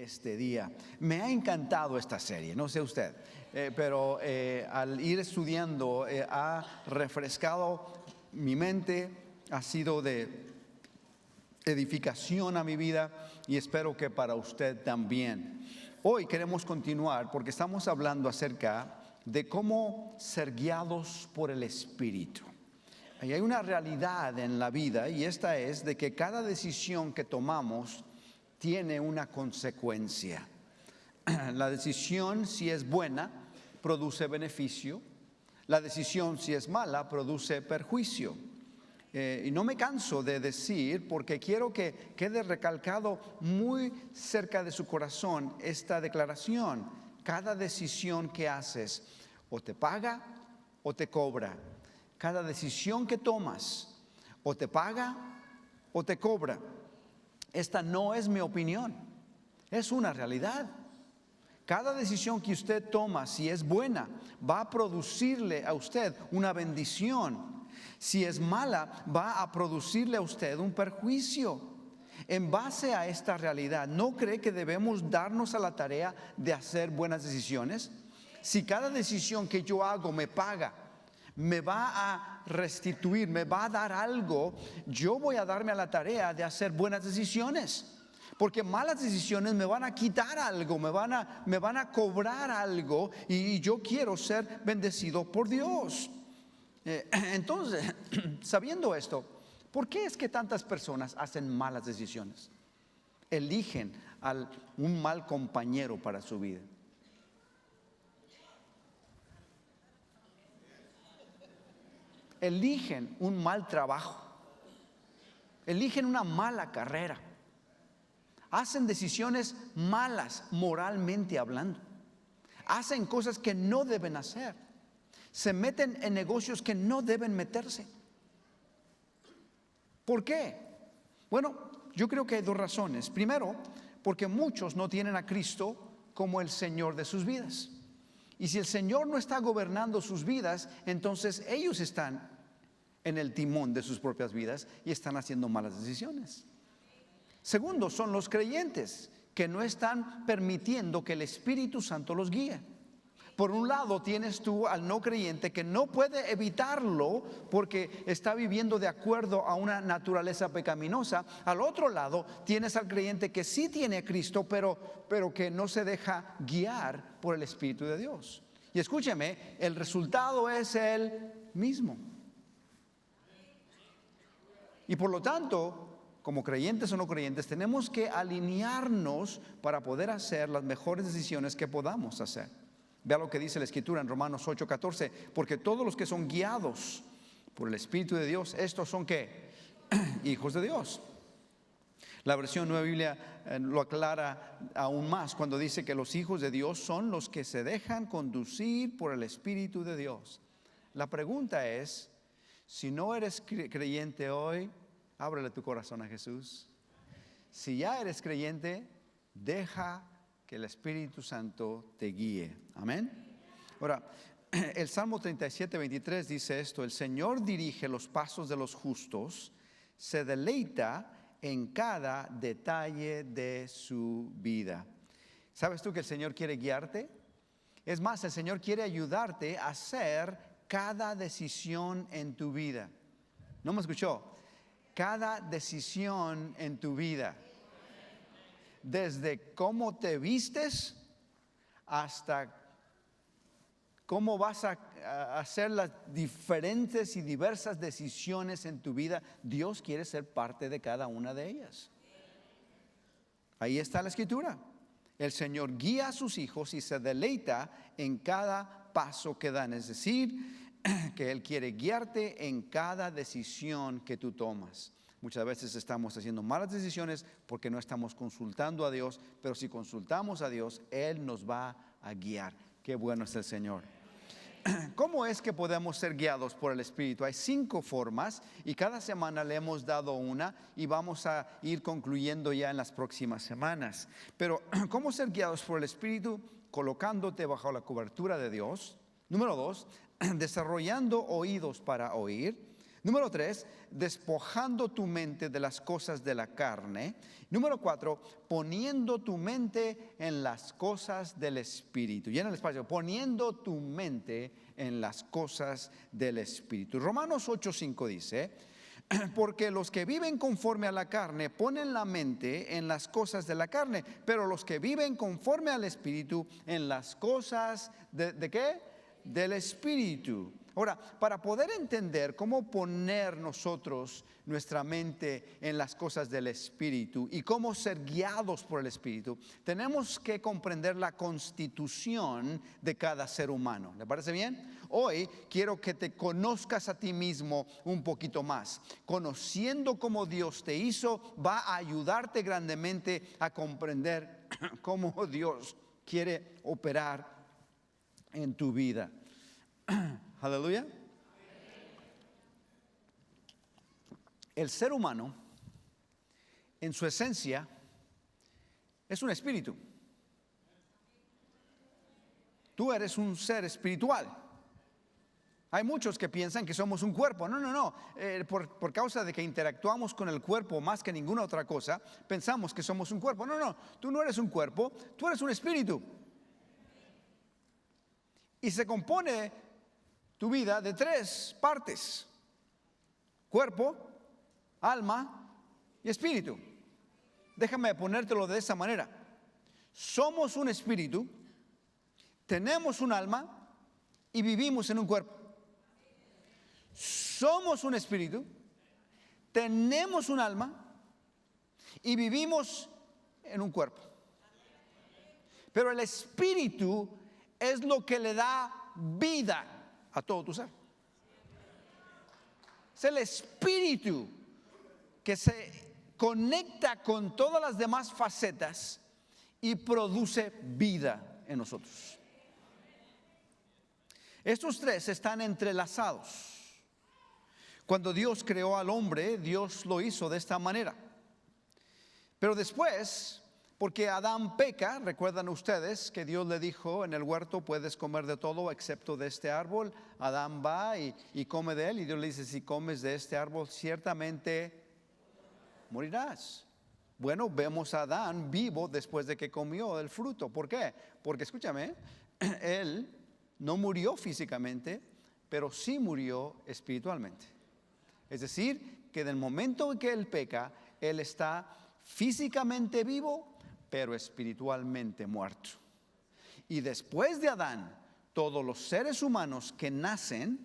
este día. Me ha encantado esta serie, no sé usted, pero al ir estudiando ha refrescado mi mente, ha sido de edificación a mi vida y espero que para usted también. Hoy queremos continuar porque estamos hablando acerca de cómo ser guiados por el Espíritu. Y hay una realidad en la vida, y esta es de que cada decisión que tomamos tiene una consecuencia. La decisión, si es buena, produce beneficio. La decisión, si es mala, produce perjuicio. Y no me canso de decir, porque quiero que quede recalcado muy cerca de su corazón esta declaración: cada decisión que haces o te paga o te cobra. Cada decisión que tomas o te paga o te cobra. Esta no es mi opinión, es una realidad. Cada decisión que usted toma, si es buena, va a producirle a usted una bendición. Si es mala, va a producirle a usted un perjuicio. En base a esta realidad, ¿no cree que debemos darnos a la tarea de hacer buenas decisiones? Si cada decisión que yo hago me paga, me va a restituir, me va a dar algo, yo voy a darme a la tarea de hacer buenas decisiones. Porque malas decisiones me van a quitar algo, me van a cobrar algo, y yo quiero ser bendecido por Dios. Entonces, sabiendo esto, ¿por qué es que tantas personas hacen malas decisiones? Eligen un mal compañero para su vida. Eligen un mal trabajo. Eligen una mala carrera. Hacen decisiones malas moralmente hablando. Hacen cosas que no deben hacer. Se meten en negocios que no deben meterse. ¿Por qué? Bueno, yo creo que hay dos razones. Primero, porque muchos no tienen a Cristo como el Señor de sus vidas. Y si el Señor no está gobernando sus vidas, entonces ellos están en el timón de sus propias vidas y están haciendo malas decisiones. Segundo, son los creyentes que no están permitiendo que el Espíritu Santo los guíe. Por un lado tienes tú al no creyente que no puede evitarlo porque está viviendo de acuerdo a una naturaleza pecaminosa. Al otro lado tienes al creyente que sí tiene a Cristo, pero que no se deja guiar por el Espíritu de Dios. Y escúcheme, el resultado es el mismo. Y por lo tanto, como creyentes o no creyentes, tenemos que alinearnos para poder hacer las mejores decisiones que podamos hacer. Vea lo que dice la Escritura en Romanos 8:14: porque todos los que son guiados por el Espíritu de Dios, estos son ¿qué? Hijos de Dios. La versión Nueva Biblia lo aclara aún más cuando dice que los hijos de Dios son los que se dejan conducir por el Espíritu de Dios. La pregunta es, si no eres creyente hoy, ábrele tu corazón a Jesús. Si ya eres creyente, deja que el Espíritu Santo te guíe. Amén. Ahora, el Salmo 37:23 dice esto: el Señor dirige los pasos de los justos, se deleita en cada detalle de su vida. ¿Sabes tú que el Señor quiere guiarte? Es más, el Señor quiere ayudarte a hacer cada decisión en tu vida. ¿No me escuchó? Cada decisión en tu vida. Desde cómo te vistes hasta cómo vas a hacer las diferentes y diversas decisiones en tu vida. Dios quiere ser parte de cada una de ellas. Ahí está la Escritura. El Señor guía a sus hijos y se deleita en cada paso que dan. Es decir, que Él quiere guiarte en cada decisión que tú tomas. Muchas veces estamos haciendo malas decisiones porque no estamos consultando a Dios, pero si consultamos a Dios, Él nos va a guiar. Qué bueno es el Señor. ¿Cómo es que podemos ser guiados por el Espíritu? Hay 5 formas y cada semana le hemos dado una y vamos a ir concluyendo ya en las próximas semanas. Pero, ¿cómo ser guiados por el Espíritu? Colocándote bajo la cobertura de Dios. Número 2, desarrollando oídos para oír. Número 3, despojando tu mente de las cosas de la carne. Número 4, poniendo tu mente en las cosas del Espíritu. Llena el espacio, poniendo tu mente en las cosas del Espíritu. Romanos 8:5 dice, porque los que viven conforme a la carne ponen la mente en las cosas de la carne, pero los que viven conforme al Espíritu en las cosas ¿de qué? Del Espíritu. Ahora, para poder entender cómo poner nosotros nuestra mente en las cosas del Espíritu y cómo ser guiados por el Espíritu, tenemos que comprender la constitución de cada ser humano. ¿Le parece bien? Hoy quiero que te conozcas a ti mismo un poquito más. Conociendo cómo Dios te hizo, va a ayudarte grandemente a comprender cómo Dios quiere operar en tu vida. Aleluya. El ser humano, en su esencia, es un espíritu. Tú eres un ser espiritual. Hay muchos que piensan que somos un cuerpo. No. Por causa de que interactuamos con el cuerpo más que ninguna otra cosa, pensamos que somos un cuerpo. No. Tú no eres un cuerpo, tú eres un espíritu. Y se compone tu vida de 3 partes: cuerpo, alma y espíritu. Déjame ponértelo de esa manera. Somos un espíritu, tenemos un alma y vivimos en un cuerpo. Somos un espíritu, tenemos un alma y vivimos en un cuerpo. Pero el espíritu es lo que le da vida a todo tu ser. Es el espíritu que se conecta con todas las demás facetas y produce vida en nosotros. Estos 3 están entrelazados. Cuando Dios creó al hombre, Dios lo hizo de esta manera. Pero después, porque Adán peca, recuerdan ustedes que Dios le dijo en el huerto, puedes comer de todo excepto de este árbol. Adán va y come de él, y Dios le dice, si comes de este árbol ciertamente morirás. Bueno, vemos a Adán vivo después de que comió del fruto. ¿Por qué? Porque escúchame, él no murió físicamente, pero sí murió espiritualmente. Es decir, que en el momento en que él peca, él está físicamente vivo, pero espiritualmente muerto. Y después de Adán, todos los seres humanos que nacen,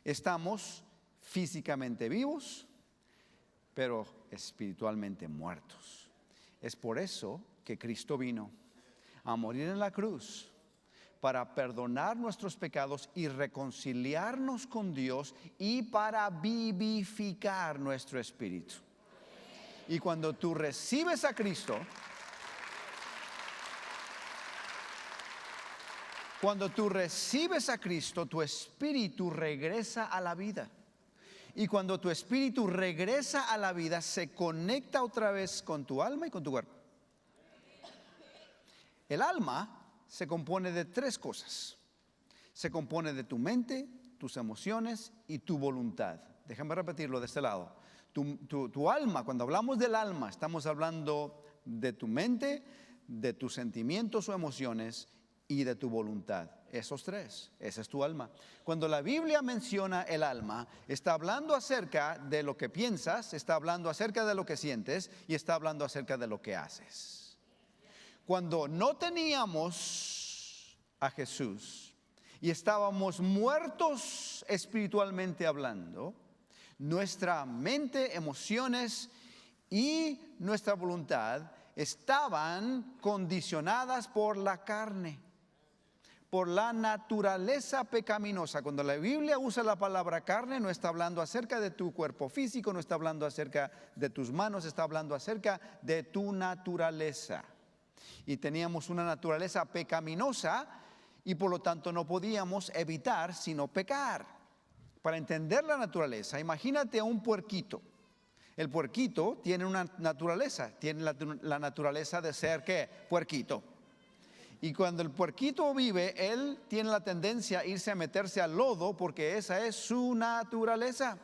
estamos físicamente vivos, pero espiritualmente muertos. Es por eso que Cristo vino a morir en la cruz, para perdonar nuestros pecados y reconciliarnos con Dios, y para vivificar nuestro espíritu. Y cuando tú recibes a Cristo, tu espíritu regresa a la vida. Y cuando tu espíritu regresa a la vida, se conecta otra vez con tu alma y con tu cuerpo. El alma se compone de 3 cosas. Se compone de tu mente, tus emociones y tu voluntad. Déjame repetirlo de este lado. Tu alma, cuando hablamos del alma, estamos hablando de tu mente, de tus sentimientos o emociones y de tu voluntad. Esos 3, esa es tu alma. Cuando la Biblia menciona el alma, está hablando acerca de lo que piensas, está hablando acerca de lo que sientes y está hablando acerca de lo que haces. Cuando no teníamos a Jesús y estábamos muertos espiritualmente hablando, nuestra mente, emociones y nuestra voluntad estaban condicionadas por la carne, por la naturaleza pecaminosa. Cuando la Biblia usa la palabra carne, no está hablando acerca de tu cuerpo físico, no está hablando acerca de tus manos, está hablando acerca de tu naturaleza. Y teníamos una naturaleza pecaminosa y por lo tanto no podíamos evitar sino pecar. Para entender la naturaleza, imagínate a un puerquito. El puerquito tiene una naturaleza, tiene la naturaleza de ser ¿qué? Puerquito. Y cuando el puerquito vive, él tiene la tendencia a irse a meterse al lodo porque esa es su naturaleza.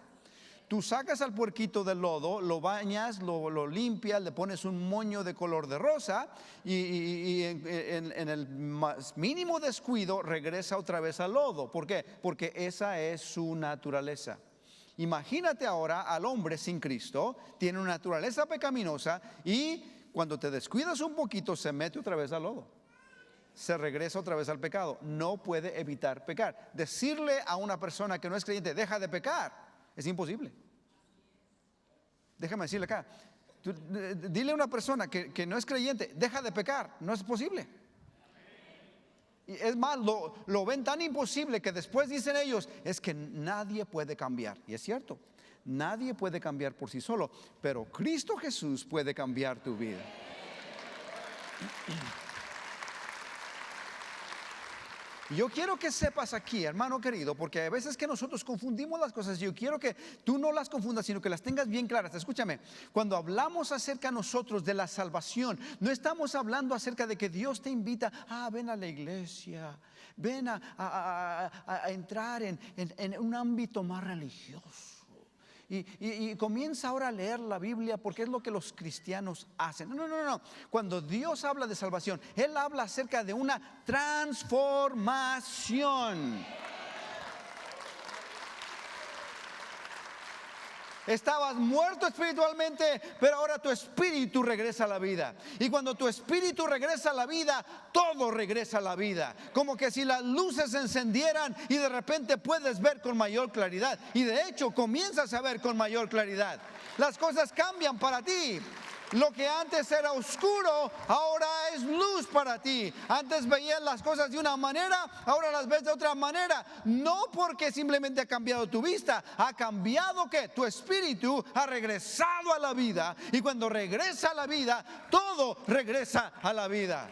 Tú sacas al puerquito del lodo, lo bañas, lo limpias, le pones un moño de color de rosa y en el más mínimo descuido regresa otra vez al lodo. ¿Por qué? Porque esa es su naturaleza. Imagínate ahora al hombre sin Cristo, tiene una naturaleza pecaminosa y cuando te descuidas un poquito se mete otra vez al lodo. Se regresa otra vez al pecado. No puede evitar pecar. Decirle a una persona que no es creyente, deja de pecar, es imposible. Déjame decirle acá, dile a una persona que no es creyente, deja de pecar, no es posible. Y es más, lo ven tan imposible que después dicen ellos, es que nadie puede cambiar. Y es cierto, nadie puede cambiar por sí solo, pero Cristo Jesús puede cambiar tu vida. Yo quiero que sepas aquí, hermano querido, porque a veces que nosotros confundimos las cosas. Yo quiero que tú no las confundas, sino que las tengas bien claras. Escúchame, cuando hablamos acerca nosotros de la salvación, no estamos hablando acerca de que Dios te invita, ven a la iglesia, ven a entrar en un ámbito más religioso. Y comienza ahora a leer la Biblia porque es lo que los cristianos hacen. No. Cuando Dios habla de salvación, Él habla acerca de una transformación. Estabas muerto espiritualmente, pero ahora tu espíritu regresa a la vida. Y cuando tu espíritu regresa a la vida, todo regresa a la vida. Como que si las luces se encendieran y de repente puedes ver con mayor claridad. Y de hecho comienzas a ver con mayor claridad. Las cosas cambian para ti. Lo que antes era oscuro, ahora es luz para ti. Antes veías las cosas de una manera, ahora las ves de otra manera. No porque simplemente ha cambiado tu vista, ha cambiado que tu espíritu ha regresado a la vida. Y cuando regresa a la vida, todo regresa a la vida.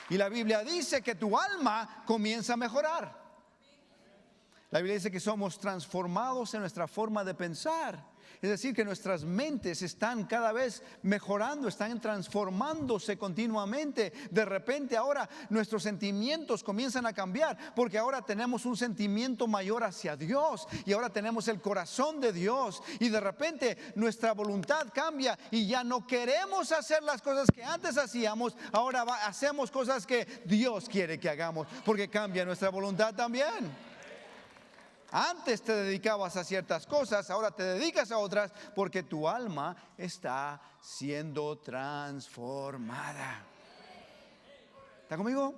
Y la Biblia dice que tu alma comienza a mejorar. La Biblia dice que somos transformados en nuestra forma de pensar. Es decir, que nuestras mentes están cada vez mejorando, están transformándose continuamente. De repente ahora nuestros sentimientos comienzan a cambiar, porque ahora tenemos un sentimiento mayor hacia Dios y ahora tenemos el corazón de Dios. Y de repente nuestra voluntad cambia y ya no queremos hacer las cosas que antes hacíamos, ahora hacemos cosas que Dios quiere que hagamos, porque cambia nuestra voluntad también. Antes te dedicabas a ciertas cosas, ahora te dedicas a otras porque tu alma está siendo transformada. ¿Está conmigo?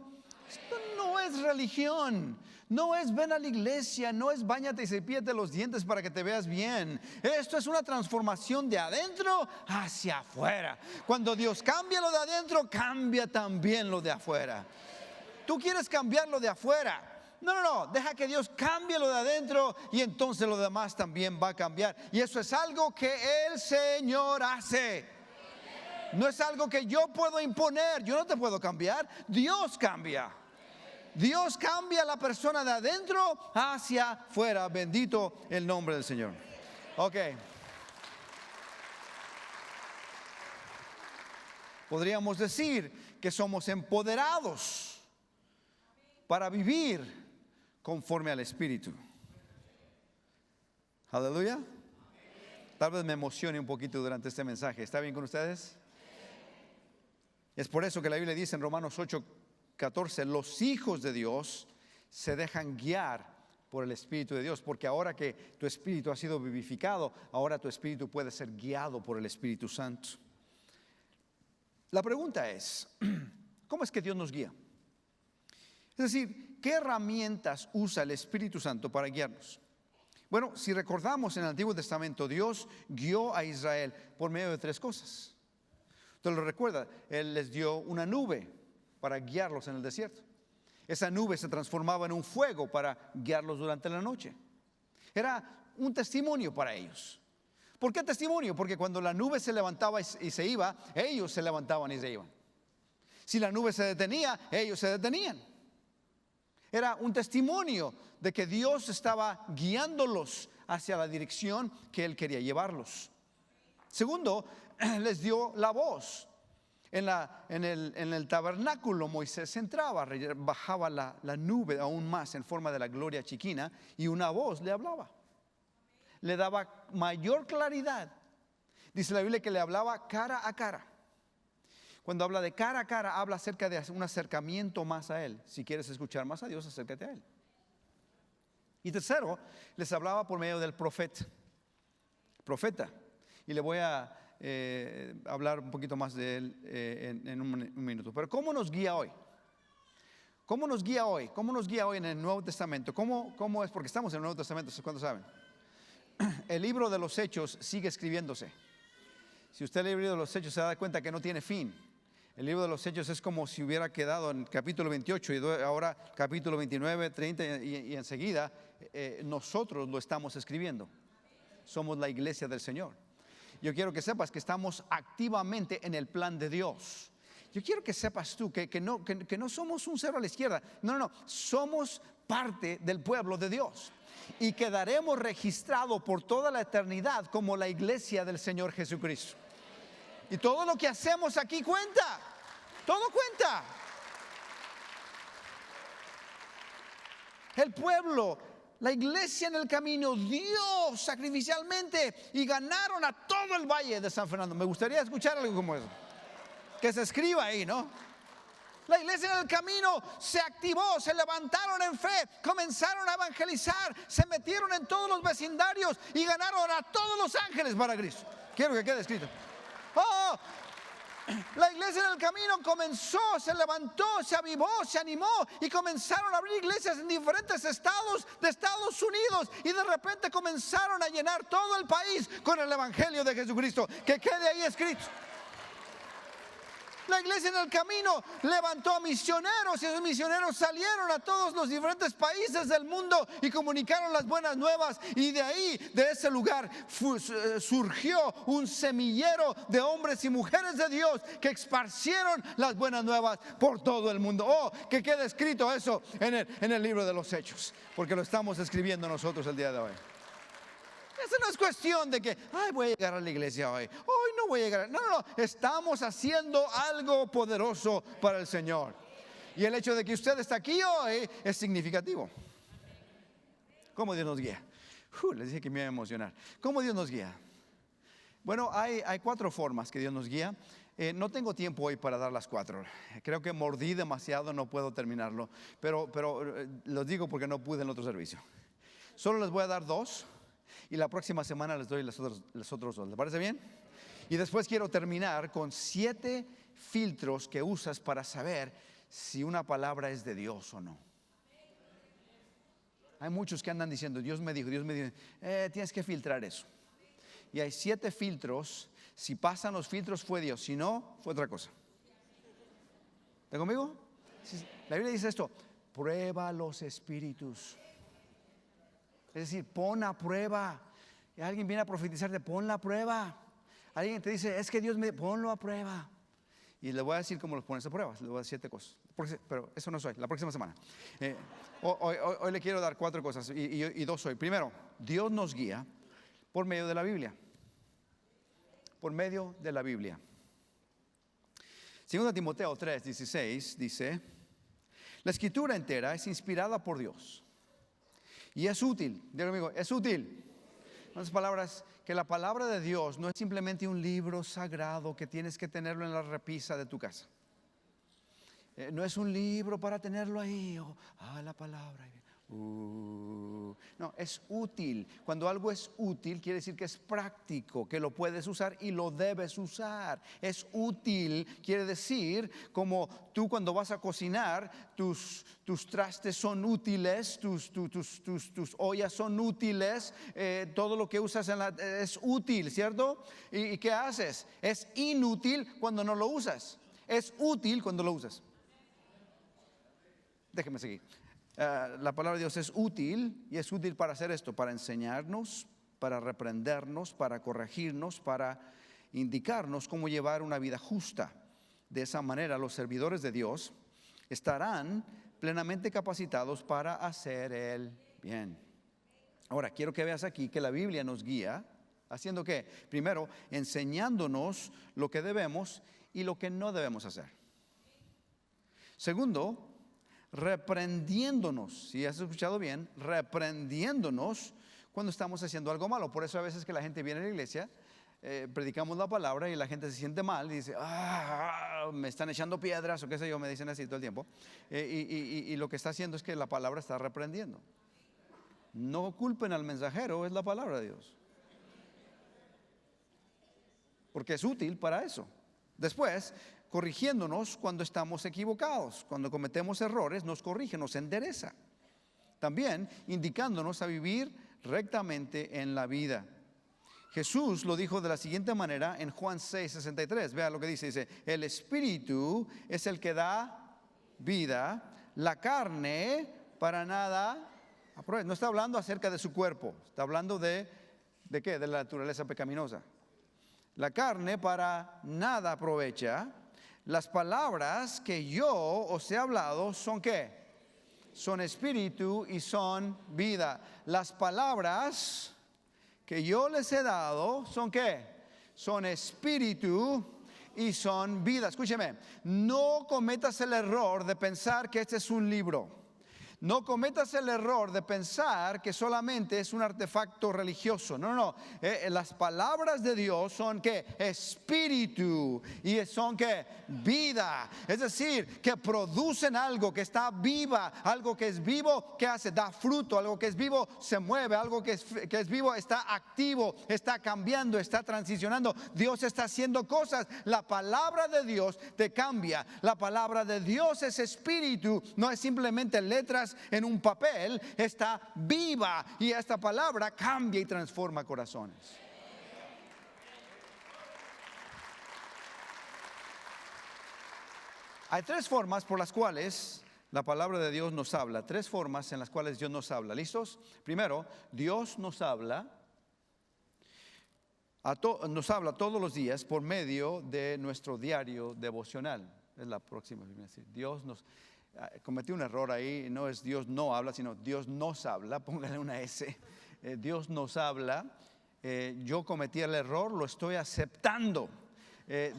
Esto no es religión, no es ven a la iglesia, no es báñate y cepíllate los dientes para que te veas bien. Esto es una transformación de adentro hacia afuera. Cuando Dios cambia lo de adentro, cambia también lo de afuera. Tú quieres cambiar lo de afuera. No, deja que Dios cambie lo de adentro y entonces lo demás también va a cambiar. Y eso es algo que el Señor hace. No es algo que yo puedo imponer, yo no te puedo cambiar, Dios cambia. Dios cambia a la persona de adentro hacia afuera. Bendito el nombre del Señor. Ok. Podríamos decir que somos empoderados para vivir conforme al Espíritu. Aleluya. Tal vez me emocione un poquito durante este mensaje. ¿Está bien con ustedes? Es por eso que la Biblia dice en Romanos 8:14, los hijos de Dios se dejan guiar por el Espíritu de Dios, porque ahora que tu espíritu ha sido vivificado, ahora tu espíritu puede ser guiado por el Espíritu Santo. La pregunta es, ¿cómo es que Dios nos guía? Es decir, ¿qué herramientas usa el Espíritu Santo para guiarnos? Bueno, si recordamos en el Antiguo Testamento, Dios guió a Israel por medio de 3 cosas. ¿Usted lo recuerda? Él les dio una nube para guiarlos en el desierto. Esa nube se transformaba en un fuego para guiarlos durante la noche. Era un testimonio para ellos. ¿Por qué testimonio? Porque cuando la nube se levantaba y se iba, ellos se levantaban y se iban. Si la nube se detenía, ellos se detenían. Era un testimonio de que Dios estaba guiándolos hacia la dirección que Él quería llevarlos. Segundo, les dio la voz. En el tabernáculo Moisés entraba, bajaba la nube aún más en forma de la gloria chiquina y una voz le hablaba. Le daba mayor claridad. Dice la Biblia que le hablaba cara a cara. Cuando habla de cara a cara, habla acerca de un acercamiento más a Él. Si quieres escuchar más a Dios, acércate a Él. Y tercero, les hablaba por medio del profeta. Y le voy a hablar un poquito más de él en un minuto. Pero ¿cómo nos guía hoy? ¿Cómo nos guía hoy? ¿Cómo nos guía hoy en el Nuevo Testamento? ¿Cómo es? Porque estamos en el Nuevo Testamento, ¿cuántos saben? El libro de los Hechos sigue escribiéndose. Si usted lee el libro de los Hechos se da cuenta que no tiene fin. El libro de los Hechos es como si hubiera quedado en capítulo 28 y ahora capítulo 29, 30 y enseguida nosotros lo estamos escribiendo. Somos la iglesia del Señor. Yo quiero que sepas que estamos activamente en el plan de Dios. Yo quiero que sepas tú que no somos un cero a la izquierda. No, somos parte del pueblo de Dios. Y quedaremos registrados por toda la eternidad como la iglesia del Señor Jesucristo. Y todo lo que hacemos aquí cuenta. Todo cuenta. El pueblo, la iglesia en el camino dio sacrificialmente y ganaron a todo el valle de San Fernando. Me gustaría escuchar algo como eso. Que se escriba ahí, ¿no? La iglesia en el camino se activó, se levantaron en fe, comenzaron a evangelizar, se metieron en todos los vecindarios y ganaron a todos los ángeles para Cristo. Quiero que quede escrito. La iglesia en el camino comenzó, se levantó, se avivó, se animó y comenzaron a abrir iglesias en diferentes estados de Estados Unidos y de repente comenzaron a llenar todo el país con el evangelio de Jesucristo. Que quede ahí escrito. La iglesia en el camino levantó a misioneros y esos misioneros salieron a todos los diferentes países del mundo y comunicaron las buenas nuevas, y de ahí, de ese lugar surgió un semillero de hombres y mujeres de Dios que esparcieron las buenas nuevas por todo el mundo. Que quede escrito eso en el libro de los Hechos, porque lo estamos escribiendo nosotros el día de hoy. Esa no es cuestión de que, voy a llegar a la iglesia hoy no voy a llegar. No, estamos haciendo algo poderoso para el Señor. Y el hecho de que usted está aquí hoy es significativo. ¿Cómo Dios nos guía? Les dije que me iba a emocionar. ¿Cómo Dios nos guía? Bueno, hay 4 formas que Dios nos guía. No tengo tiempo hoy para dar las 4. Creo que mordí demasiado, no puedo terminarlo. Pero los digo porque no pude en el otro servicio. Solo les voy a dar 2. Y la próxima semana les doy los otros 2. ¿Les parece bien? Y después quiero terminar con 7 filtros que usas para saber si una palabra es de Dios o no. Hay muchos que andan diciendo, Dios me dijo, tienes que filtrar eso. Y hay 7 filtros. Si pasan los filtros fue Dios, si no, fue otra cosa. ¿Está conmigo? La Biblia dice esto: prueba los espíritus. Es decir, pon a prueba. Y alguien viene a profetizarte, ponla a prueba. Alguien te dice, es que Dios me... ponlo a prueba. Y le voy a decir cómo los pones a prueba. Le voy a decir 7 cosas. Pero eso no soy, la próxima semana. Hoy le quiero dar 4 cosas y 2 hoy. Primero, Dios nos guía por medio de la Biblia. Por medio de la Biblia. 2 Timoteo 3:16 dice: la escritura entera es inspirada por Dios y es útil. Diga conmigo, es útil. En otras palabras, que la palabra de Dios no es simplemente un libro sagrado que tienes que tenerlo en la repisa de tu casa. No es un libro para tenerlo ahí. La palabra. No, es útil. Cuando algo es útil, quiere decir que es práctico, que lo puedes usar y lo debes usar. Es útil, quiere decir, como tú cuando vas a cocinar, tus trastes son útiles, tus ollas son útiles, todo lo que usas es útil, ¿cierto? ¿Y qué haces? Es inútil cuando no lo usas. Es útil cuando lo usas. Déjeme seguir. La palabra de Dios es útil, y es útil para hacer esto: para enseñarnos, para reprendernos, para corregirnos, para indicarnos cómo llevar una vida justa. De esa manera los servidores de Dios estarán plenamente capacitados para hacer el bien. Ahora quiero que veas aquí que la Biblia nos guía ¿Haciendo qué? Primero, enseñándonos lo que debemos y lo que no debemos hacer. Segundo, reprendiéndonos, si has escuchado bien, reprendiéndonos cuando estamos haciendo algo malo. Por eso a veces que la gente viene a la iglesia, predicamos la palabra y la gente se siente mal y dice, me están echando piedras o qué sé yo, me dicen así todo el tiempo. Y lo que está haciendo es que la palabra está reprendiendo. No culpen al mensajero, es la palabra de Dios. Porque es útil para eso. Después, corrigiéndonos cuando estamos equivocados. Cuando cometemos errores, nos corrige, nos endereza. También indicándonos a vivir rectamente en la vida. Jesús lo dijo de la siguiente manera en Juan 6:63. Vea lo que dice, el Espíritu es el que da vida, la carne para nada aprovecha. No está hablando acerca de su cuerpo, está hablando ¿de qué? De la naturaleza pecaminosa. La carne para nada aprovecha. Las palabras que yo os he hablado son ¿qué? Son espíritu y son vida. Las palabras que yo les he dado son ¿qué? Son espíritu y son vida. Escúcheme, no cometas el error de pensar que este es un libro. No cometas el error de pensar que solamente es un artefacto religioso. No. Las palabras de Dios son ¿qué? Espíritu y son ¿qué? Vida. Es decir, que producen algo que está viva, algo que es vivo, ¿qué hace? Da fruto. Algo que es vivo se mueve, algo que es vivo está activo, está cambiando, está transicionando. Dios está haciendo cosas. La palabra de Dios te cambia. La palabra de Dios es espíritu, no es simplemente letras en un papel, está viva y esta palabra cambia y transforma corazones. Hay tres formas por las cuales la palabra de Dios nos habla, tres formas en las cuales Dios nos habla. ¿Listos? Primero, Dios nos habla todos los días por medio de nuestro diario devocional. Es la próxima. Cometí un error ahí, no es Dios no habla, sino Dios nos habla, póngale una S. Dios nos habla, yo cometí el error, lo estoy aceptando.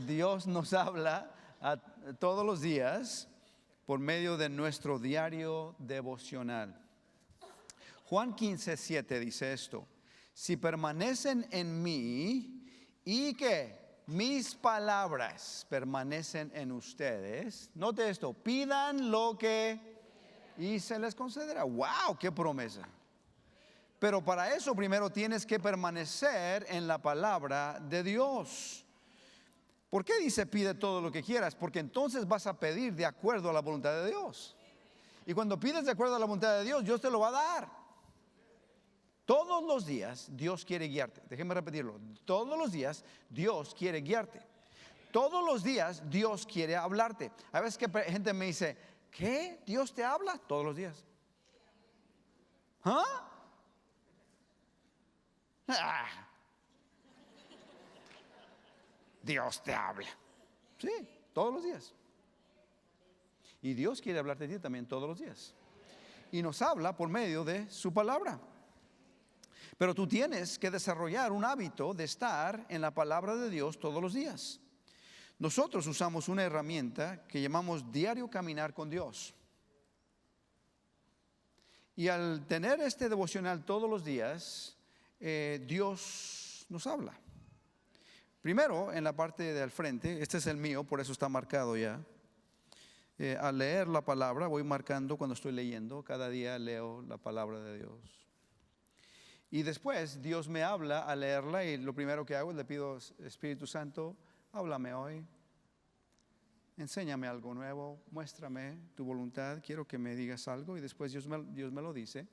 Dios nos habla todos los días por medio de nuestro diario devocional. Juan 15:7 dice esto: si permanecen en mí y que mis palabras permanecen en ustedes, note esto, pidan lo que y se les concederá. ¡Wow! ¡Qué promesa! Pero para eso primero tienes que permanecer en la palabra de Dios. ¿Por qué dice pide todo lo que quieras? Porque entonces vas a pedir de acuerdo a la voluntad de Dios. Y cuando pides de acuerdo a la voluntad de Dios, Dios te lo va a dar. Todos los días Dios quiere guiarte. Déjeme repetirlo. Todos los días Dios quiere guiarte. Todos los días Dios quiere hablarte. A veces que gente me dice, ¿qué? ¿Dios te habla? Todos los días. Dios te habla. Sí, todos los días. Y Dios quiere hablarte a ti también todos los días. Y nos habla por medio de su palabra. Pero tú tienes que desarrollar un hábito de estar en la palabra de Dios todos los días. Nosotros usamos una herramienta que llamamos diario caminar con Dios. Y al tener este devocional todos los días, Dios nos habla. Primero, en la parte del frente, este es el mío, por eso está marcado ya. Al leer la palabra, voy marcando cuando estoy leyendo, cada día leo la palabra de Dios. Y después Dios me habla al leerla y lo primero que hago es le pido, Espíritu Santo, háblame hoy, enséñame algo nuevo, muéstrame tu voluntad, quiero que me digas algo. Y después Dios me lo dice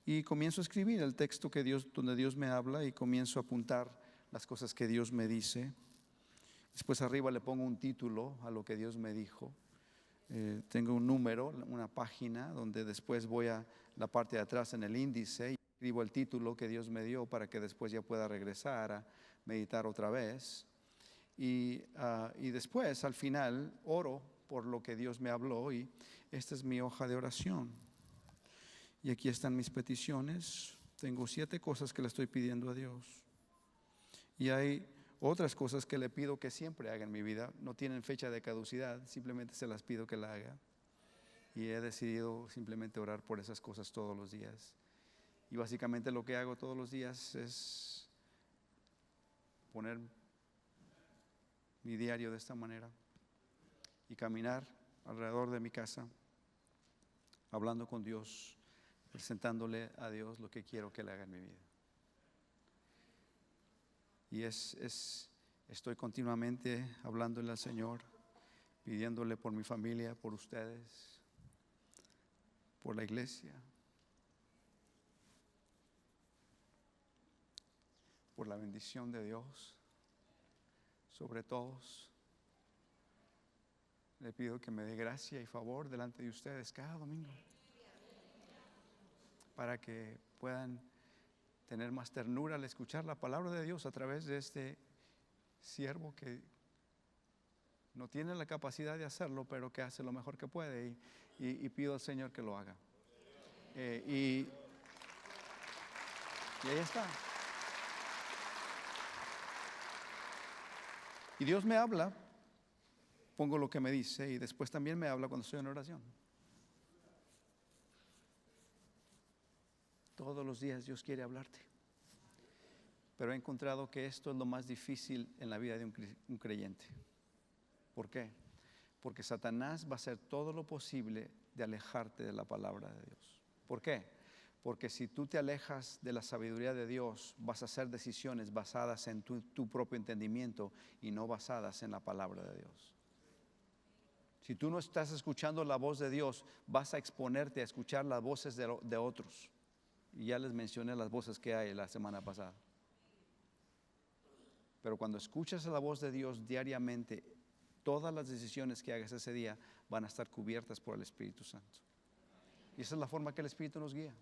y comienzo a escribir el texto donde Dios me habla y comienzo a apuntar las cosas que Dios me dice. Después arriba le pongo un título a lo que Dios me dijo. Tengo un número, una página donde después voy a la parte de atrás en el índice y escribo el título que Dios me dio para que después ya pueda regresar a meditar otra vez. Y después al final oro por lo que Dios me habló y esta es mi hoja de oración. Y aquí están mis peticiones. Tengo 7 cosas que le estoy pidiendo a Dios. Y hay otras cosas que le pido que siempre haga en mi vida. No tienen fecha de caducidad, simplemente se las pido que la haga. Y he decidido simplemente orar por esas cosas todos los días. Y básicamente lo que hago todos los días es poner mi diario de esta manera y caminar alrededor de mi casa, hablando con Dios, presentándole a Dios lo que quiero que Él haga en mi vida. Y estoy continuamente hablándole al Señor, pidiéndole por mi familia, por ustedes, por la iglesia, por la bendición de Dios sobre todos. Le pido que me dé gracia y favor delante de ustedes cada domingo, para que puedan tener más ternura al escuchar la palabra de Dios a través de este siervo que no tiene la capacidad de hacerlo, pero que hace lo mejor que puede, y pido al Señor que lo haga. Y ahí está. Y Dios me habla, pongo lo que me dice, y después también me habla cuando estoy en oración. Todos los días Dios quiere hablarte. Pero he encontrado que esto es lo más difícil en la vida de un creyente. ¿Por qué? Porque Satanás va a hacer todo lo posible de alejarte de la palabra de Dios. ¿Por qué? Porque si tú te alejas de la sabiduría de Dios, vas a hacer decisiones basadas en tu propio entendimiento y no basadas en la palabra de Dios. Si tú no estás escuchando la voz de Dios, vas a exponerte a escuchar las voces de otros. Y ya les mencioné las voces que hay la semana pasada. Pero cuando escuchas la voz de Dios diariamente, todas las decisiones que hagas ese día van a estar cubiertas por el Espíritu Santo. Y esa es la forma que el Espíritu nos guía,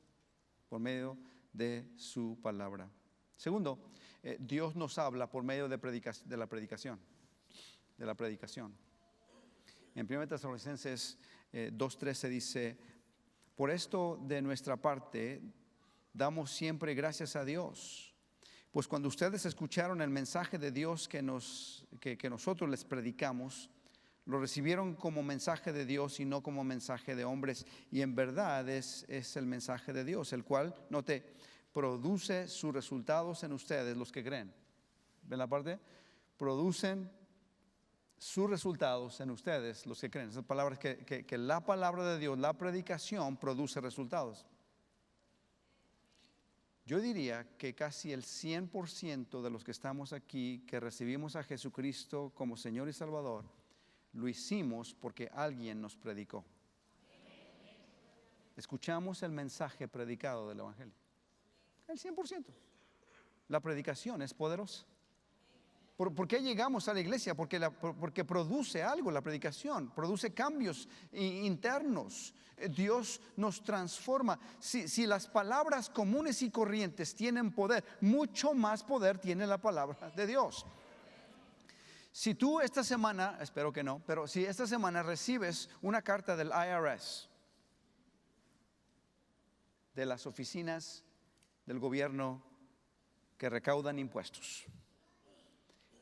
por medio de su palabra. Segundo, Dios nos habla por medio de la predicación. En 1 Tesalonicenses 2:13 dice: por esto de nuestra parte damos siempre gracias a Dios, pues cuando ustedes escucharon el mensaje de Dios que nosotros les predicamos, lo recibieron como mensaje de Dios y no como mensaje de hombres. Y en verdad es el mensaje de Dios, el cual, note, produce sus resultados en ustedes, los que creen. ¿Ven la parte? Producen sus resultados en ustedes, los que creen. Esas palabras que la palabra de Dios, la predicación, produce resultados. Yo diría que casi el 100% de los que estamos aquí, que recibimos a Jesucristo como Señor y Salvador, lo hicimos porque alguien nos predicó. Escuchamos el mensaje predicado del Evangelio. El 100%. La predicación es poderosa. ¿Por qué llegamos a la iglesia? Porque produce algo la predicación, produce cambios internos. Dios nos transforma. Si las palabras comunes y corrientes tienen poder, mucho más poder tiene la palabra de Dios. Si tú esta semana, espero que no, pero si esta semana recibes una carta del IRS, de las oficinas del gobierno que recaudan impuestos,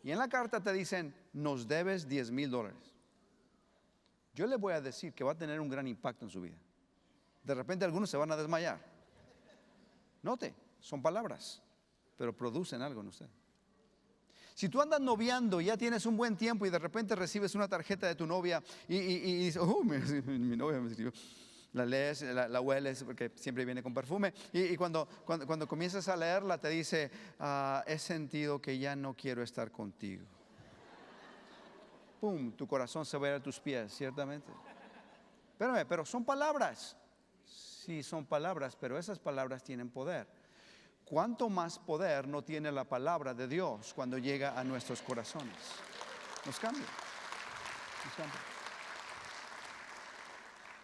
y en la carta te dicen: nos debes $10,000. Yo le voy a decir que va a tener un gran impacto en su vida. De repente algunos se van a desmayar. Note, son palabras, pero producen algo en usted. Si tú andas noviando y ya tienes un buen tiempo y de repente recibes una tarjeta de tu novia y dices: oh, mi novia me escribió. La lees, la hueles, porque siempre viene con perfume. Y cuando comienzas a leerla te dice: he sentido que ya no quiero estar contigo. Pum, tu corazón se va a ir a tus pies, ciertamente. Espérame, pero son palabras. Sí, son palabras, pero esas palabras tienen poder. ¿Cuánto más poder no tiene la palabra de Dios cuando llega a nuestros corazones? Nos cambia.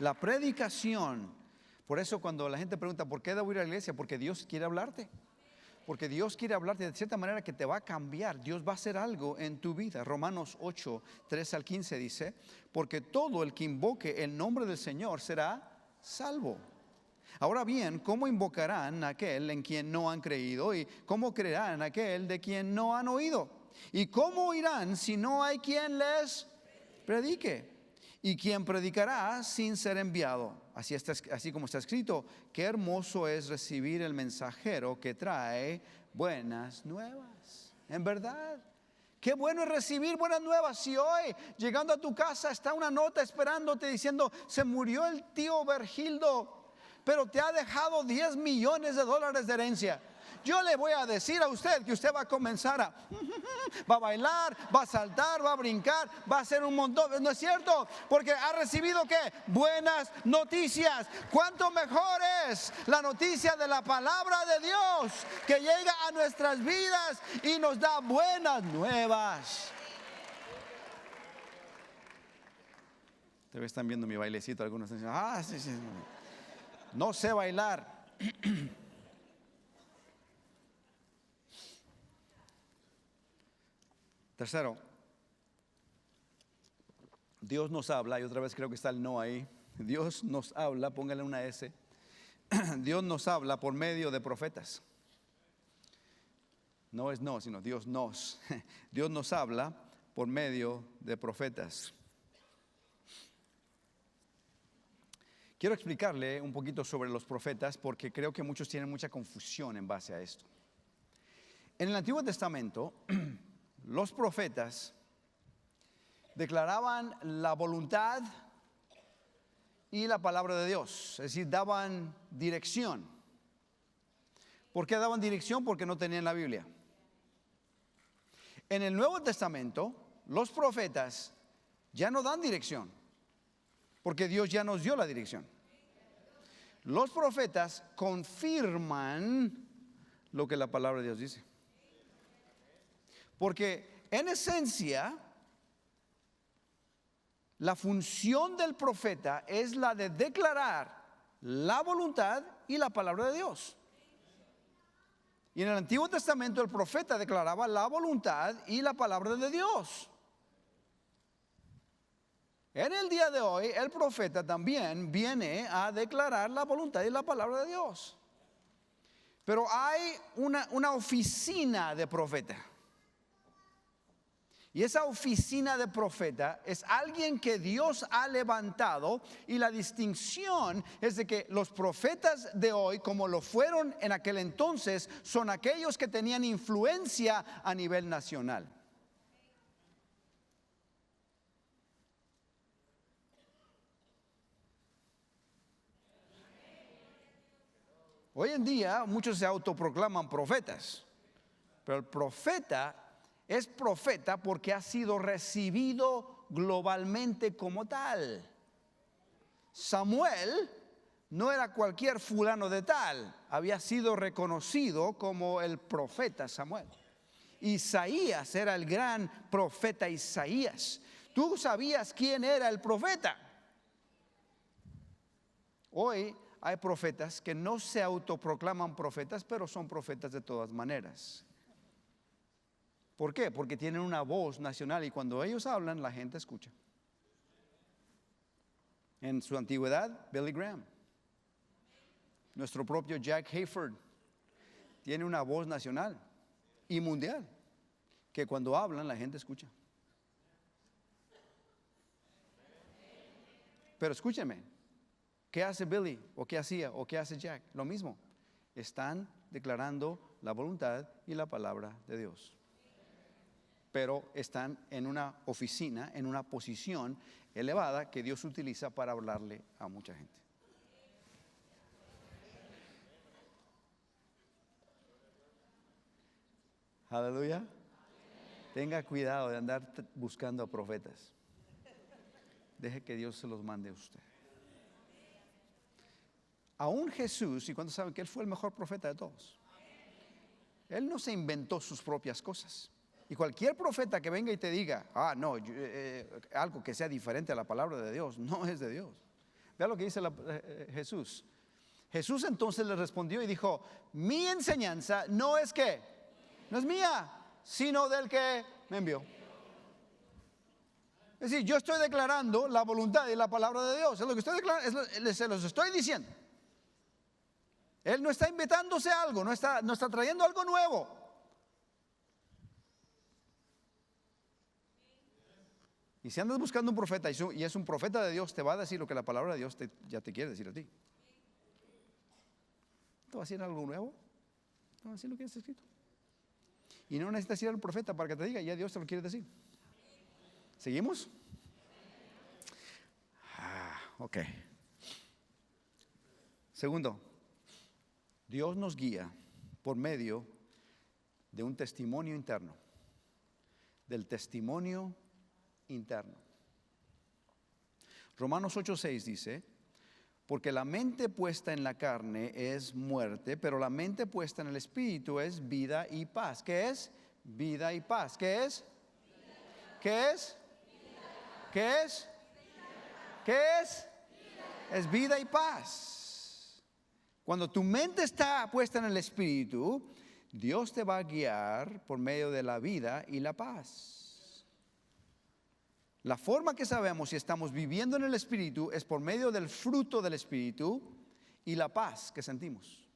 La predicación. Por eso cuando la gente pregunta: ¿por qué debo ir a la iglesia? Porque Dios quiere hablarte. Porque Dios quiere hablarte de cierta manera que te va a cambiar. Dios va a hacer algo en tu vida. Romanos 8:13-15 dice: porque todo el que invoque el nombre del Señor será salvo. Ahora bien, ¿cómo invocarán a aquel en quien no han creído? ¿Y cómo creerán aquel de quien no han oído? ¿Y cómo irán si no hay quien les predique? ¿Y quién predicará sin ser enviado? Así como está escrito, qué hermoso es recibir el mensajero que trae buenas nuevas. En verdad, qué bueno es recibir buenas nuevas. Si hoy, llegando a tu casa, está una nota esperándote diciendo, se murió el tío Bergildo, pero te ha dejado $10 millones de herencia. Yo le voy a decir a usted que usted va a comenzar va a bailar, va a saltar, va a brincar, va a hacer un montón, ¿no es cierto? Porque ha recibido ¿qué? Buenas noticias. ¿Cuánto mejor es la noticia de la palabra de Dios que llega a nuestras vidas y nos da buenas nuevas? Ustedes están viendo mi bailecito, algunos dicen, sí. No sé bailar. Tercero, Dios nos habla, y otra vez creo que está el no ahí. Dios nos habla, póngale una S. Dios nos habla por medio de profetas. No es no, sino Dios nos. Dios nos habla por medio de profetas. Quiero explicarle un poquito sobre los profetas porque creo que muchos tienen mucha confusión en base a esto. En el Antiguo Testamento, los profetas declaraban la voluntad y la palabra de Dios, es decir, daban dirección. ¿Por qué daban dirección? Porque no tenían la Biblia. En el Nuevo Testamento, los profetas ya no dan dirección, porque Dios ya nos dio la dirección. Los profetas confirman lo que la palabra de Dios dice. Porque en esencia, la función del profeta es la de declarar la voluntad y la palabra de Dios. Y en el Antiguo Testamento el profeta declaraba la voluntad y la palabra de Dios. En el día de hoy el profeta también viene a declarar la voluntad y la palabra de Dios. Pero hay una oficina de profeta. Y esa oficina de profeta es alguien que Dios ha levantado, y la distinción es de que los profetas de hoy, como lo fueron en aquel entonces, son aquellos que tenían influencia a nivel nacional. Hoy en día muchos se autoproclaman profetas, pero el profeta es profeta porque ha sido recibido globalmente como tal. Samuel no era cualquier fulano de tal, había sido reconocido como el profeta Samuel. Isaías era el gran profeta Isaías. ¿Tú sabías quién era el profeta? Hoy hay profetas que no se autoproclaman profetas, pero son profetas de todas maneras. ¿Por qué? Porque tienen una voz nacional y cuando ellos hablan, la gente escucha. En su antigüedad, Billy Graham. Nuestro propio Jack Hayford tiene una voz nacional y mundial, que cuando hablan, la gente escucha. Pero escúchenme, ¿qué hace Billy? ¿O qué hacía? ¿O qué hace Jack? Lo mismo. Están declarando la voluntad y la palabra de Dios. Pero están en una oficina, en una posición elevada que Dios utiliza para hablarle a mucha gente. Aleluya. Tenga cuidado de andar buscando a profetas. Deje que Dios se los mande a usted. Aún Jesús, y cuando saben que Él fue el mejor profeta de todos, Él no se inventó sus propias cosas. Y cualquier profeta que venga y te diga, algo que sea diferente a la palabra de Dios, no es de Dios. Vea lo que dice Jesús. Jesús entonces le respondió y dijo, mi enseñanza no es que, no es mía, sino del que me envió. Es decir, yo estoy declarando la voluntad y la palabra de Dios. Es lo que estoy declarando, se los estoy diciendo. Él no está inventándose algo, no está trayendo algo nuevo. Y si andas buscando un profeta y es un profeta de Dios, te va a decir lo que la palabra de Dios ya te quiere decir a ti. ¿Te va a decir algo nuevo? Te va a decir lo que está escrito. Y no necesitas ir al profeta para que te diga, ya Dios te lo quiere decir. ¿Seguimos? Ok. Segundo, Dios nos guía por medio de un testimonio interno. Del testimonio interno. Romanos 8:6 dice, porque la mente puesta en la carne es muerte, pero la mente puesta en el espíritu es vida y paz. ¿Qué es? Vida y paz. ¿Qué es? ¿Qué es? ¿Qué es? ¿Qué es? Es vida y paz. Cuando tu mente está puesta en el espíritu, Dios te va a guiar por medio de la vida y la paz. La forma que sabemos si estamos viviendo en el Espíritu es por medio del fruto del Espíritu y la paz que sentimos.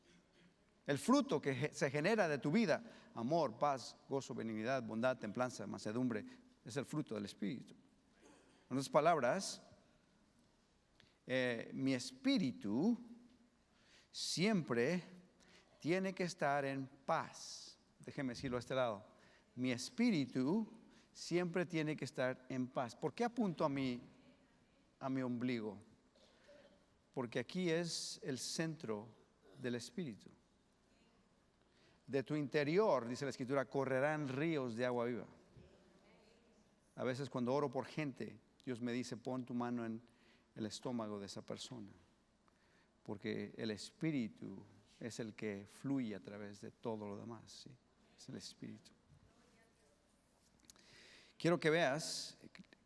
El fruto que se genera de tu vida, amor, paz, gozo, benignidad, bondad, templanza, mansedumbre, es el fruto del Espíritu. En otras palabras, mi espíritu siempre tiene que estar en paz. Déjeme decirlo a este lado. Mi espíritu siempre tiene que estar en paz. ¿Por qué apunto a mi ombligo? Porque aquí es el centro del espíritu. De tu interior, dice la Escritura, correrán ríos de agua viva. A veces cuando oro por gente, Dios me dice, pon tu mano en el estómago de esa persona. Porque el espíritu es el que fluye a través de todo lo demás. ¿Sí? Es el espíritu. Quiero que veas,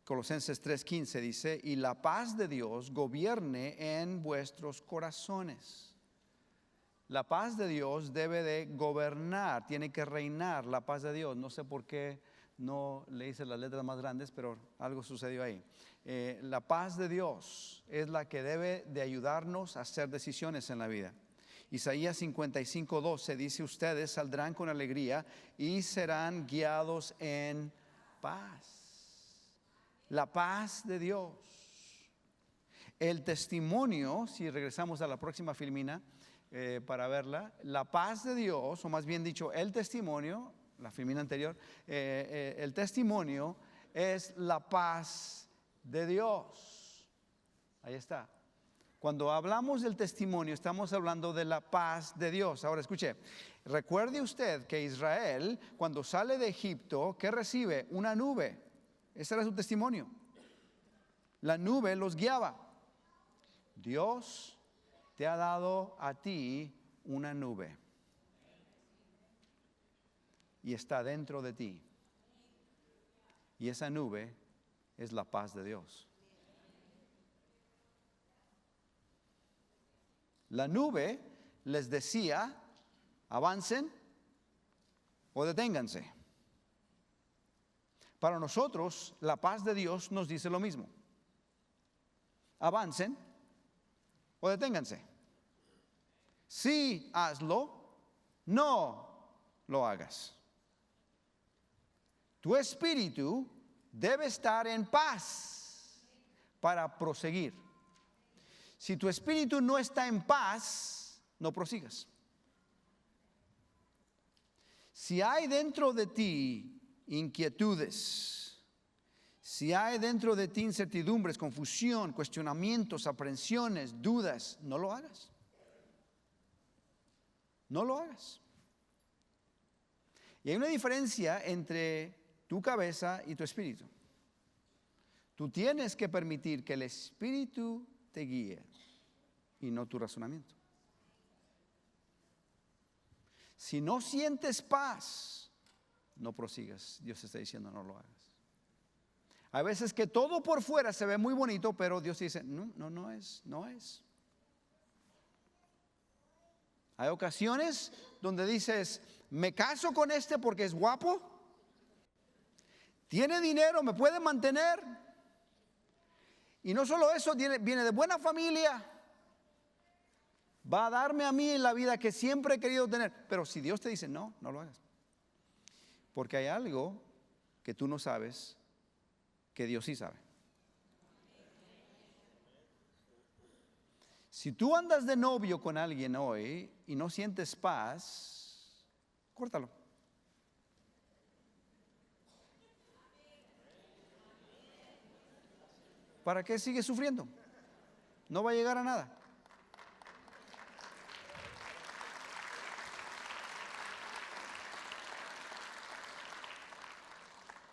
Colosenses 3:15 dice, y la paz de Dios gobierne en vuestros corazones. La paz de Dios debe de gobernar, tiene que reinar la paz de Dios. No sé por qué no le hice las letras más grandes, pero algo sucedió ahí. La paz de Dios es la que debe de ayudarnos a hacer decisiones en la vida. Isaías 55:12 dice, ustedes saldrán con alegría y serán guiados en paz. La paz de Dios. El testimonio, si regresamos a la próxima filmina para verla, la paz de Dios, o más bien dicho, el testimonio, la filmina anterior, el testimonio es la paz de Dios. Ahí está. Cuando hablamos del testimonio, estamos hablando de la paz de Dios. Ahora escuche, recuerde usted que Israel, cuando sale de Egipto, ¿qué recibe? Una nube. Ese era su testimonio. La nube los guiaba. Dios te ha dado a ti una nube. Y está dentro de ti. Y esa nube es la paz de Dios. La nube les decía, avancen o deténganse. Para nosotros, la paz de Dios nos dice lo mismo. Avancen o deténganse. Sí, hazlo, no lo hagas. Tu espíritu debe estar en paz para proseguir. Si tu espíritu no está en paz, no prosigas. Si hay dentro de ti inquietudes, si hay dentro de ti incertidumbres, confusión, cuestionamientos, aprensiones, dudas, no lo hagas. No lo hagas. Y hay una diferencia entre tu cabeza y tu espíritu. Tú tienes que permitir que el espíritu te guíe y no tu razonamiento. Si no sientes paz, no prosigas. Dios está diciendo no lo hagas. Hay veces que todo por fuera se ve muy bonito, pero Dios dice no es. Hay ocasiones donde dices, me caso con este porque es guapo, tiene dinero, me puede mantener. Y no solo eso, viene de buena familia, Va a darme a mí la vida que siempre he querido tener. Pero si Dios te dice, no, no lo hagas. Porque hay algo que tú no sabes, que Dios sí sabe. Si tú andas de novio con alguien hoy y no sientes paz, córtalo. ¿Para qué sigues sufriendo? No va a llegar a nada.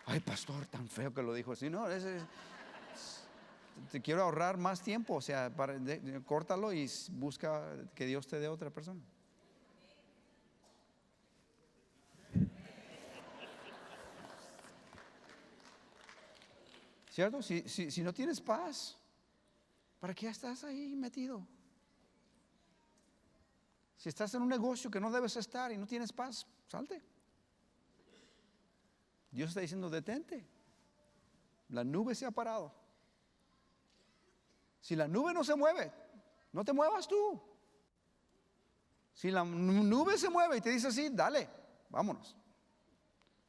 Ay, pastor, tan feo que lo dijo así. No, te quiero ahorrar más tiempo. O sea, córtalo y busca que Dios te dé otra persona. ¿Cierto? Si no tienes paz, ¿para qué estás ahí metido? Si estás en un negocio que no debes estar y no tienes paz, salte. Dios está diciendo, detente. La nube se ha parado. Si la nube no se mueve, no te muevas tú. Si la nube se mueve y te dice así, dale, vámonos.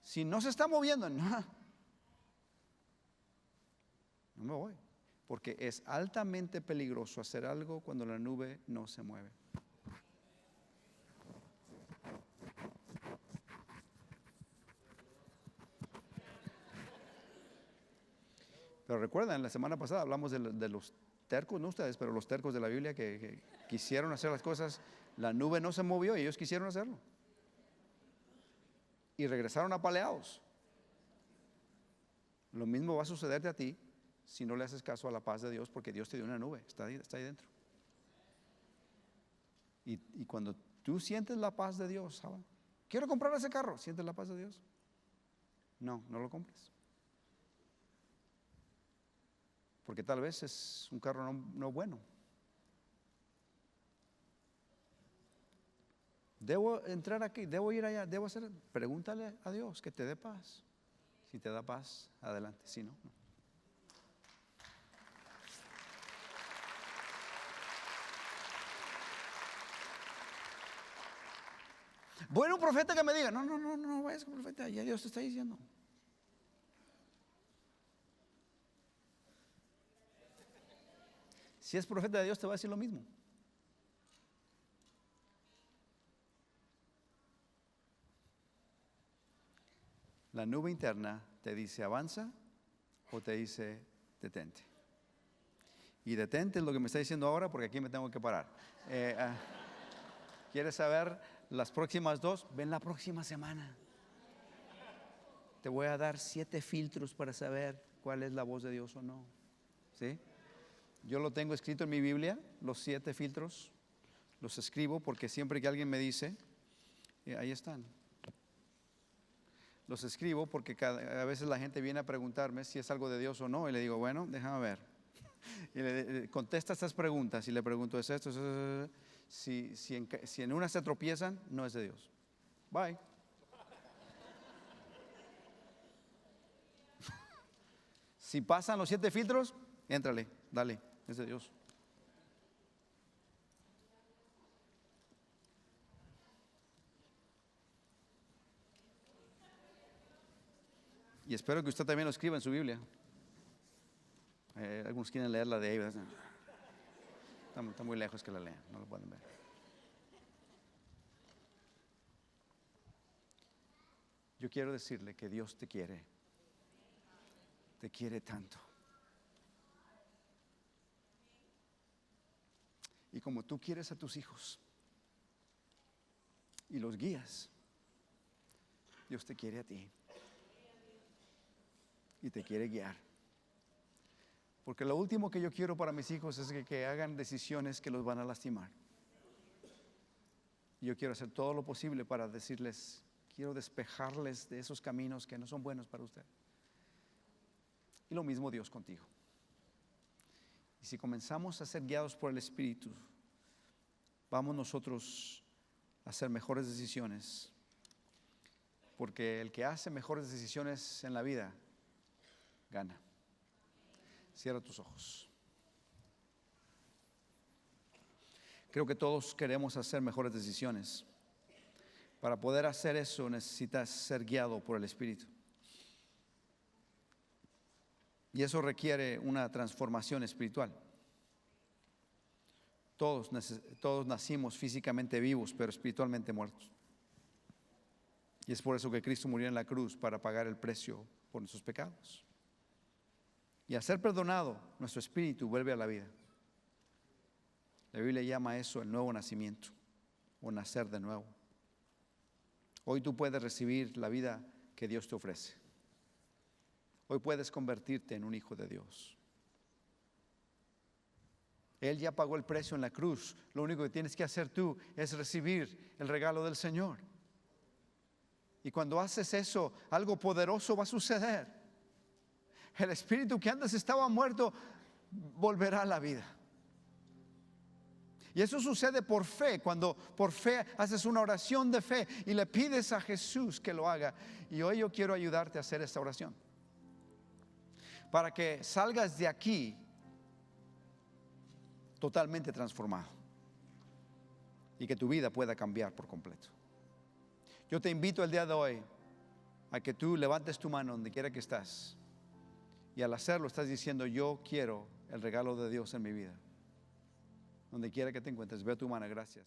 Si no se está moviendo, no me voy. Porque es altamente peligroso hacer algo cuando la nube no se mueve. Pero recuerdan, la semana pasada hablamos de los tercos, no ustedes, pero los tercos de la Biblia que quisieron hacer las cosas. La nube no se movió y ellos quisieron hacerlo. Y regresaron apaleados. Lo mismo va a sucederte a ti si no le haces caso a la paz de Dios, porque Dios te dio una nube, está ahí dentro. Y cuando tú sientes la paz de Dios, ¿sabes? Quiero comprar ese carro, ¿sientes la paz de Dios? No lo compres. Porque tal vez es un carro no bueno. Debo entrar aquí, debo ir allá, debo hacer. Pregúntale a Dios que te dé paz. Si te da paz, adelante. Si no, no. Bueno, un profeta que me diga, no vayas con profeta, ya Dios te está diciendo. Si es profeta de Dios, te va a decir lo mismo. La nube interna te dice avanza o te dice detente. Y detente es lo que me está diciendo ahora, porque aquí me tengo que parar. ¿Quieres saber las próximas dos? Ven la próxima semana. Te voy a dar 7 filtros para saber cuál es la voz de Dios o no. ¿Sí? Yo lo tengo escrito en mi Biblia, los 7 filtros. Los escribo porque siempre que alguien me dice, ahí están. Los escribo porque a veces la gente viene a preguntarme si es algo de Dios o no. Y le digo, bueno, déjame ver. Y le contesta estas preguntas y le pregunto, ¿es esto? Si en una se tropiezan, no es de Dios. Bye. Si pasan los 7 filtros, éntrale, dale, es de Dios. Y espero que usted también lo escriba en su Biblia. Algunos quieren leer la de ahí. Está muy lejos que la lean, no lo pueden ver. Yo quiero decirle que Dios te quiere tanto. Y como tú quieres a tus hijos y los guías, Dios te quiere a ti y te quiere guiar. Porque lo último que yo quiero para mis hijos es que hagan decisiones que los van a lastimar. Y yo quiero hacer todo lo posible para decirles, quiero despejarles de esos caminos que no son buenos para usted. Y lo mismo Dios contigo. Y si comenzamos a ser guiados por el Espíritu, vamos nosotros a hacer mejores decisiones. Porque el que hace mejores decisiones en la vida, gana. Cierra tus ojos. Creo que todos queremos hacer mejores decisiones. Para poder hacer eso necesitas ser guiado por el Espíritu. Y eso requiere una transformación espiritual. Todos nacimos físicamente vivos, pero espiritualmente muertos. Y es por eso que Cristo murió en la cruz, para pagar el precio por nuestros pecados. Y al ser perdonado, nuestro espíritu vuelve a la vida. La Biblia llama eso el nuevo nacimiento, o nacer de nuevo. Hoy tú puedes recibir la vida que Dios te ofrece. Hoy puedes convertirte en un hijo de Dios. Él ya pagó el precio en la cruz. Lo único que tienes que hacer tú es recibir el regalo del Señor. Y cuando haces eso, algo poderoso va a suceder. El espíritu que antes estaba muerto volverá a la vida. Y eso sucede por fe, cuando por fe haces una oración de fe y le pides a Jesús que lo haga. Y hoy yo quiero ayudarte a hacer esta oración, para que salgas de aquí totalmente transformado y que tu vida pueda cambiar por completo. Yo te invito el día de hoy a que tú levantes tu mano donde quiera que estás, y al hacerlo estás diciendo: yo quiero el regalo de Dios en mi vida. Donde quiera que te encuentres, veo tu mano. Gracias.